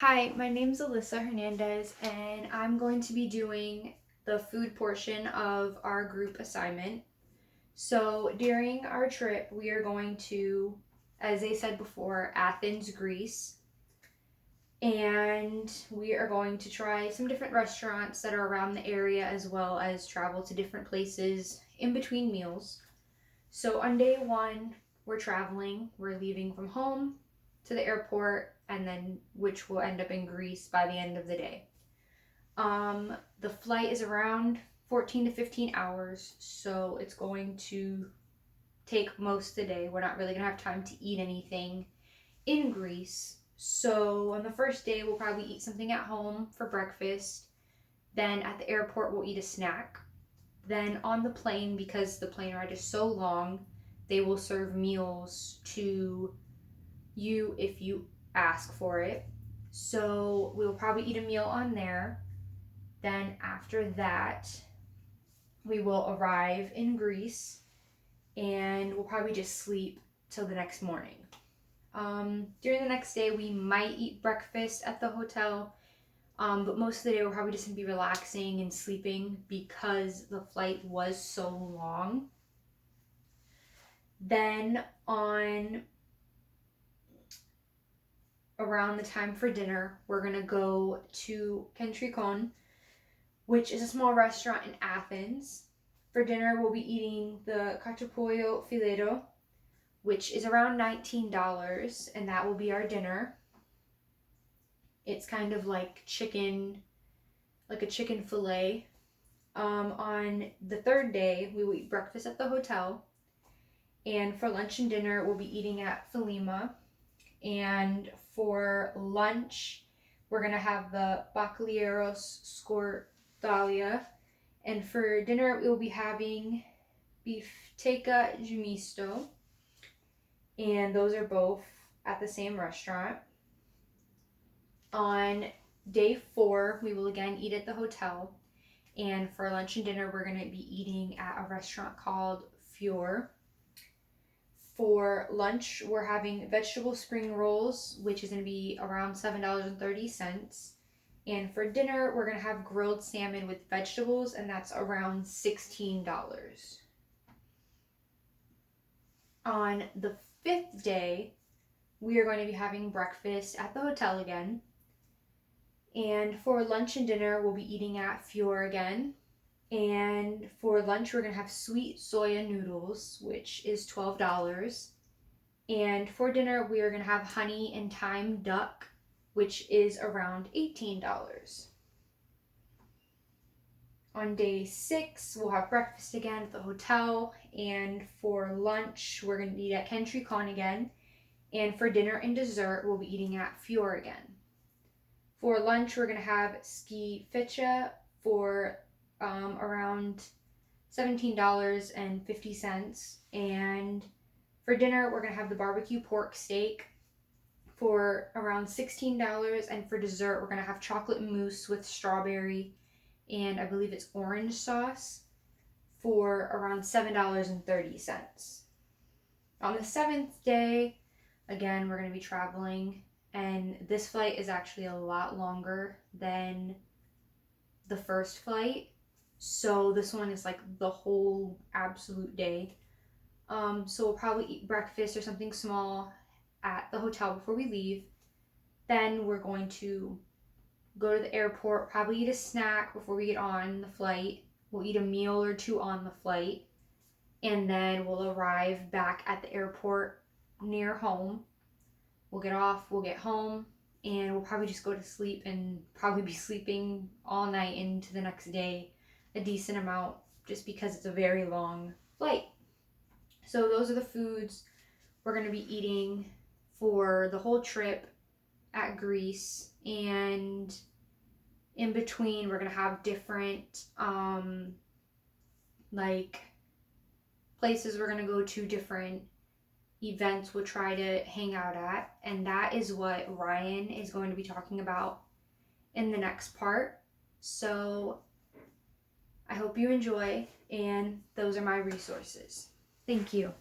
Hi, my name's Alyssa Hernandez, and I'm going to be doing the food portion of our group assignment. So, during our trip, we are going to, as they said before, Athens, Greece, and we are going to try some different restaurants that are around the area as well as travel to different places in between meals. So, on day one, we're traveling, we're leaving from home to the airport, and then which will end up in Greece by the end of the day. The flight is around 14 to 15 hours, so it's going to take most of the day. We're not really going to have time to eat anything in Greece. So, on the first day, we'll probably eat something at home for breakfast. Then, at the airport, we'll eat a snack. Then, on the plane, because the plane ride is so long, they will serve meals to you if you ask for it. So, we'll probably eat a meal on there. Then after that, we will arrive in Greece and we'll probably just sleep till the next morning. During the next day, we might eat breakfast at the hotel, but most of the day we're probably just gonna be relaxing and sleeping because the flight was so long. Then on around the time for dinner, we're gonna go to Kentrikon, which is a small restaurant in Athens. For dinner, we'll be eating the Kachapollo Fileto, which is around $19, and that will be our dinner. It's kind of like chicken, like a chicken fillet. On the third day, we will eat breakfast at the hotel, and for lunch and dinner, we'll be eating at Philema. And for lunch, we're gonna have the Bacalhauros Scordalia. And for dinner, we will be having Beefteca Jumisto. And those are both at the same restaurant. On day 4, we will again eat at the hotel. And for lunch and dinner, we're going to be eating at a restaurant called Fior. For lunch, we're having vegetable spring rolls, which is going to be around $7.30. And for dinner, we're going to have grilled salmon with vegetables, and that's around $16. On the 5th day, we are going to be having breakfast at the hotel again. And for lunch and dinner, we'll be eating at Fior again. And for lunch, we're going to have sweet soya noodles, which is $12. And for dinner, we are going to have honey and thyme duck, which is around $18. On day 6, we'll have breakfast again at the hotel. And for lunch, we're going to eat at Kentrikon again. And for dinner and dessert, we'll be eating at Fior again. For lunch, we're going to have ski ficha for around $17.50. And for dinner, we're going to have the barbecue pork steak for around $16. And for dessert, we're going to have chocolate mousse with strawberry and I believe it's orange sauce for around $7.30. On the 7th day, again, we're going to be traveling, and this flight is actually a lot longer than the first flight. So this one is like the whole absolute day. So we'll probably eat breakfast or something small at the hotel before we leave. Then we're going to go to the airport, probably eat a snack before we get on the flight. We'll eat a meal or two on the flight. And then we'll arrive back at the airport near home. We'll get off, we'll get home, and we'll probably just go to sleep and probably be sleeping all night into the next day, a decent amount, just because it's a very long flight. So those are the foods we're going to be eating for the whole trip at Greece. And in between, we're going to have different like places we're going to go to, different events we'll try to hang out at, and that is what Ryan is going to be talking about in the next part. So I hope you enjoy, and those are my resources. Thank you.